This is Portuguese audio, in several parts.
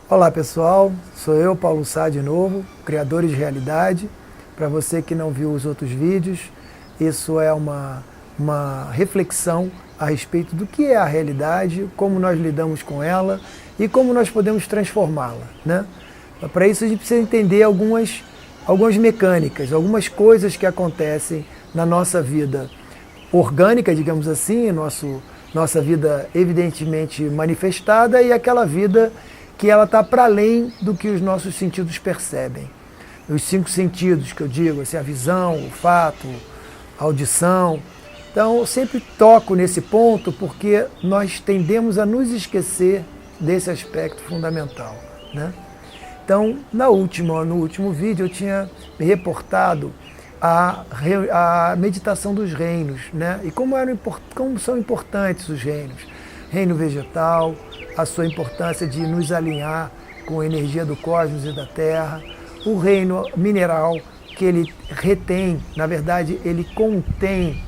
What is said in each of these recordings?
Olá pessoal, sou eu, Paulo Sá de novo, Criadores de Realidade. Para você que não viu os outros vídeos, isso é uma reflexão a respeito do que é a realidade, como nós lidamos com ela e como nós podemos transformá-la, né? Para isso a gente precisa entender algumas mecânicas, algumas coisas que acontecem na nossa vida orgânica, digamos assim, nossa vida evidentemente manifestada e aquela vida que ela está para além do que os nossos sentidos percebem. Os 5 sentidos que eu digo, assim, a visão, o olfato, a audição. Então eu sempre toco nesse ponto porque nós tendemos a nos esquecer desse aspecto fundamental, né? Então no último vídeo eu tinha me reportado a meditação dos reinos, né? E como são importantes os reinos. Reino vegetal, a sua importância de nos alinhar com a energia do cosmos e da Terra. O reino mineral, que ele retém, na verdade, ele contém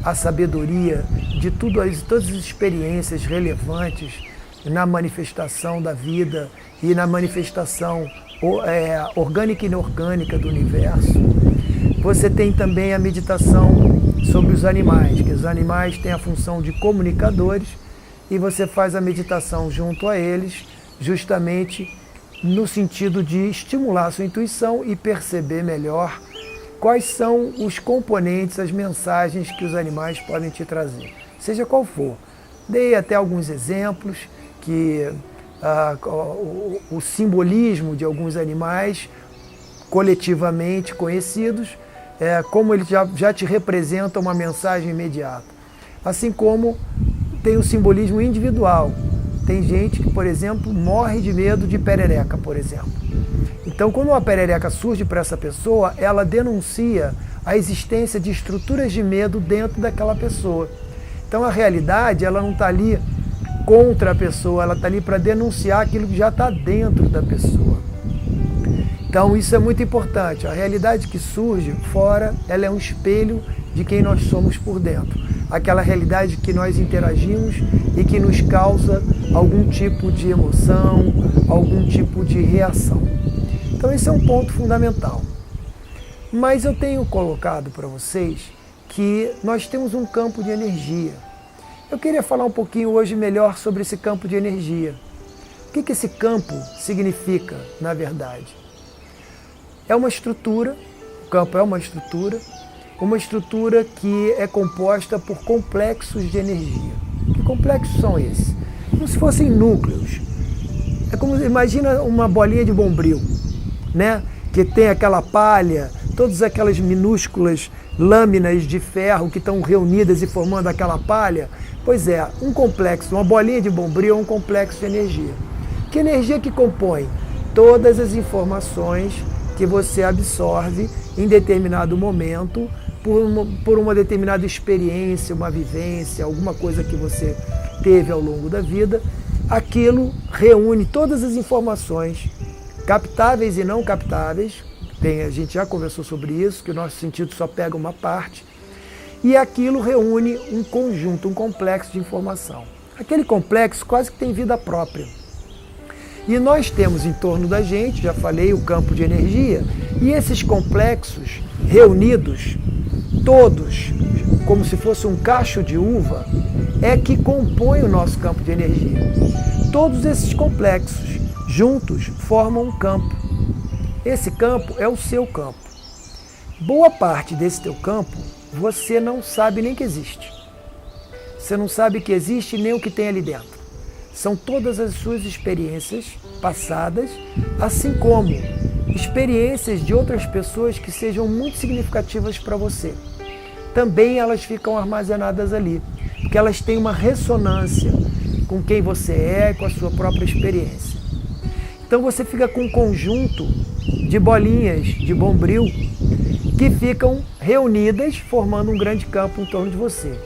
a sabedoria de todas as experiências relevantes na manifestação da vida e na manifestação orgânica e inorgânica do universo. Você tem também a meditação sobre os animais, que os animais têm a função de comunicadores, e você faz a meditação junto a eles, justamente no sentido de estimular a sua intuição e perceber melhor quais são os componentes, as mensagens que os animais podem te trazer, seja qual for. Dei até alguns exemplos que o simbolismo de alguns animais coletivamente conhecidos, como eles já te representam uma mensagem imediata. Assim como tem o simbolismo individual. Tem gente que, por exemplo, morre de medo de perereca, por exemplo. Então, quando uma perereca surge para essa pessoa, ela denuncia a existência de estruturas de medo dentro daquela pessoa. Então, a realidade, ela não está ali contra a pessoa, ela está ali para denunciar aquilo que já está dentro da pessoa. Então, isso é muito importante. A realidade que surge fora, ela é um espelho de quem nós somos por dentro. Aquela realidade que nós interagimos e que nos causa algum tipo de emoção, algum tipo de reação. Então esse é um ponto fundamental. Mas eu tenho colocado para vocês que nós temos um campo de energia. Eu queria falar um pouquinho hoje melhor sobre esse campo de energia. O que esse campo significa, na verdade? É uma estrutura, o campo é uma estrutura que é composta por complexos de energia. Que complexos são esses? Como se fossem núcleos. É como, imagina uma bolinha de bombril, né? Que tem aquela palha, todas aquelas minúsculas lâminas de ferro que estão reunidas e formando aquela palha. Pois é, um complexo, uma bolinha de bombril é um complexo de energia. Que energia que compõe? Todas as informações que você absorve em determinado momento, por uma determinada experiência, uma vivência, alguma coisa que você teve ao longo da vida, aquilo reúne todas as informações, captáveis e não captáveis, a gente já conversou sobre isso, que o nosso sentido só pega uma parte, e aquilo reúne um conjunto, um complexo de informação. Aquele complexo quase que tem vida própria. E nós temos em torno da gente, já falei, o campo de energia, e esses complexos reunidos, todos, como se fosse um cacho de uva, é que compõe o nosso campo de energia. Todos esses complexos juntos formam um campo. Esse campo é o seu campo. Boa parte desse teu campo você não sabe nem que existe. Você não sabe que existe nem o que tem ali dentro. São todas as suas experiências passadas, assim como experiências de outras pessoas que sejam muito significativas para você. Também elas ficam armazenadas ali, porque elas têm uma ressonância com quem você é, com a sua própria experiência. Então você fica com um conjunto de bolinhas de bombril que ficam reunidas, formando um grande campo em torno de você.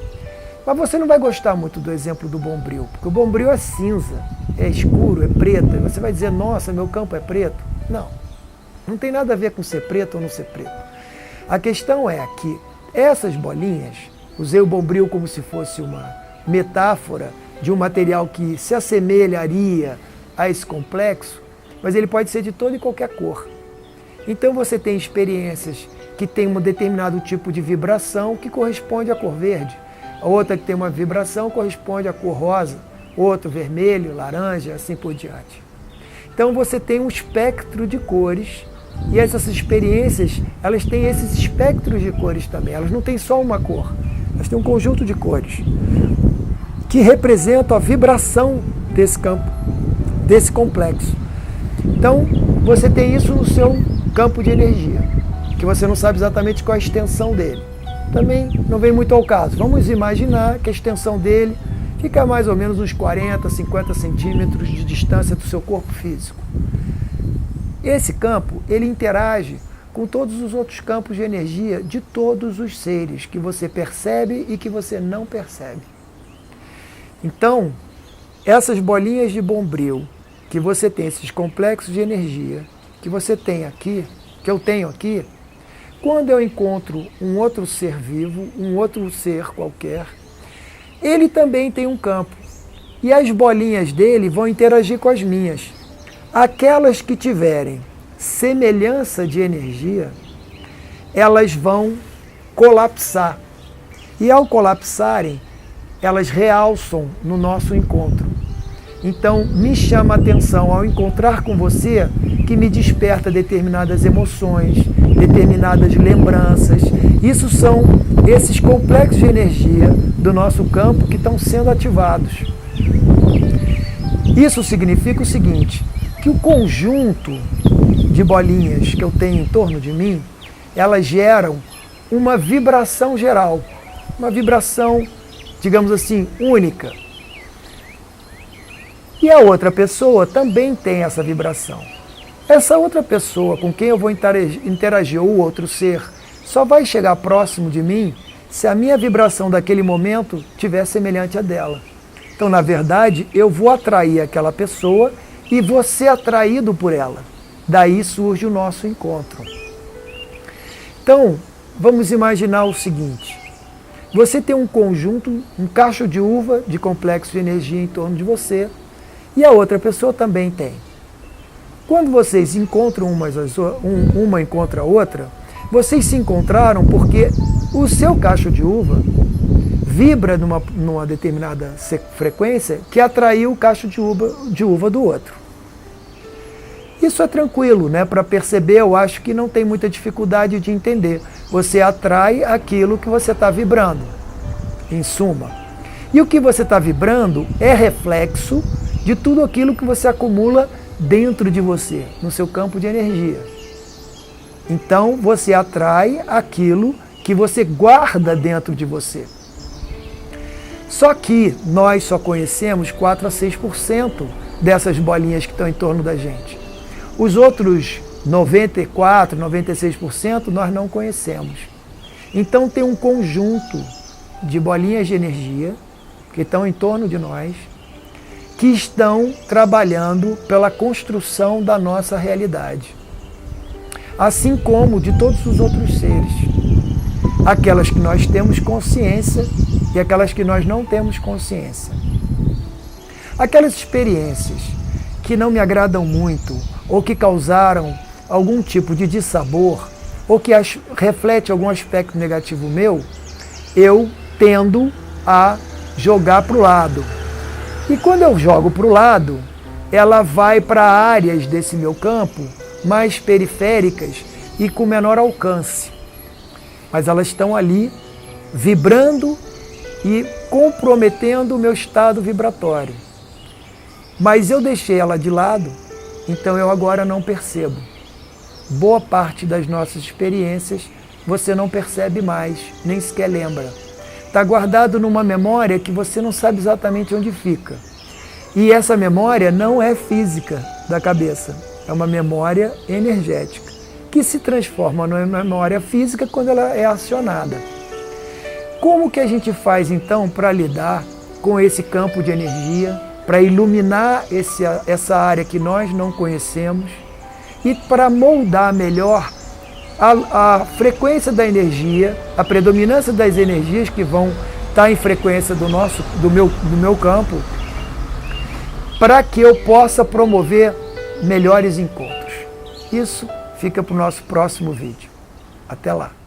Mas você não vai gostar muito do exemplo do bombril, porque o bombril é cinza, é escuro, é preto. E você vai dizer, nossa, meu campo é preto. Não, não tem nada a ver com ser preto ou não ser preto. A questão é que essas bolinhas, usei o bombril como se fosse uma metáfora de um material que se assemelharia a esse complexo, mas ele pode ser de toda e qualquer cor. Então você tem experiências que tem um determinado tipo de vibração que corresponde à cor verde, a outra que tem uma vibração corresponde à cor rosa, outro vermelho, laranja, assim por diante. Então você tem um espectro de cores e essas experiências, elas têm esses espectros de cores também, elas não têm só uma cor, elas têm um conjunto de cores que representam a vibração desse campo, desse complexo. Então você tem isso no seu campo de energia, que você não sabe exatamente qual a extensão dele. Também não vem muito ao caso. Vamos imaginar que a extensão dele fica mais ou menos uns 40, 50 centímetros de distância do seu corpo físico. Esse campo, ele interage com todos os outros campos de energia de todos os seres que você percebe e que você não percebe. Então, essas bolinhas de bombril que você tem, esses complexos de energia que você tem aqui, que eu tenho aqui, quando eu encontro um outro ser vivo, um outro ser qualquer, ele também tem um campo. E as bolinhas dele vão interagir com as minhas. Aquelas que tiverem semelhança de energia, elas vão colapsar. E ao colapsarem, elas realçam no nosso encontro. Então, me chama a atenção ao encontrar com você que me desperta determinadas emoções, determinadas lembranças. Isso são esses complexos de energia do nosso campo que estão sendo ativados. Isso significa o seguinte, que o conjunto de bolinhas que eu tenho em torno de mim, elas geram uma vibração geral, uma vibração, digamos assim, única. E a outra pessoa também tem essa vibração. Essa outra pessoa com quem eu vou interagir, ou o outro ser, só vai chegar próximo de mim se a minha vibração daquele momento estiver semelhante à dela. Então, na verdade, eu vou atrair aquela pessoa e vou ser atraído por ela. Daí surge o nosso encontro. Então, vamos imaginar o seguinte. Você tem um conjunto, um cacho de uva de complexo de energia em torno de você, e a outra pessoa também tem. Quando vocês encontram uma encontra a outra, vocês se encontraram porque o seu cacho de uva vibra numa determinada frequência que atraiu o cacho de uva do outro. Isso é tranquilo, né? Para perceber, eu acho que não tem muita dificuldade de entender. Você atrai aquilo que você está vibrando, em suma. E o que você está vibrando é reflexo de tudo aquilo que você acumula dentro de você, no seu campo de energia. Então, você atrai aquilo que você guarda dentro de você. Só que nós só conhecemos 4 a 6% dessas bolinhas que estão em torno da gente. Os outros 94, 96% nós não conhecemos. Então, tem um conjunto de bolinhas de energia que estão em torno de nós, que estão trabalhando pela construção da nossa realidade. Assim como de todos os outros seres. Aquelas que nós temos consciência e aquelas que nós não temos consciência. Aquelas experiências que não me agradam muito, ou que causaram algum tipo de dissabor, ou que reflete algum aspecto negativo meu, eu tendo a jogar para o lado. E quando eu jogo para o lado, ela vai para áreas desse meu campo mais periféricas e com menor alcance. Mas elas estão ali vibrando e comprometendo o meu estado vibratório. Mas eu deixei ela de lado, então eu agora não percebo. Boa parte das nossas experiências você não percebe mais, nem sequer lembra. Está guardado numa memória que você não sabe exatamente onde fica. E essa memória não é física da cabeça, é uma memória energética, que se transforma numa memória física quando ela é acionada. Como que a gente faz então para lidar com esse campo de energia, para iluminar essa área que nós não conhecemos e para moldar melhor a frequência da energia, a predominância das energias que vão estar em frequência do meu campo, para que eu possa promover melhores encontros. Isso fica para o nosso próximo vídeo. Até lá!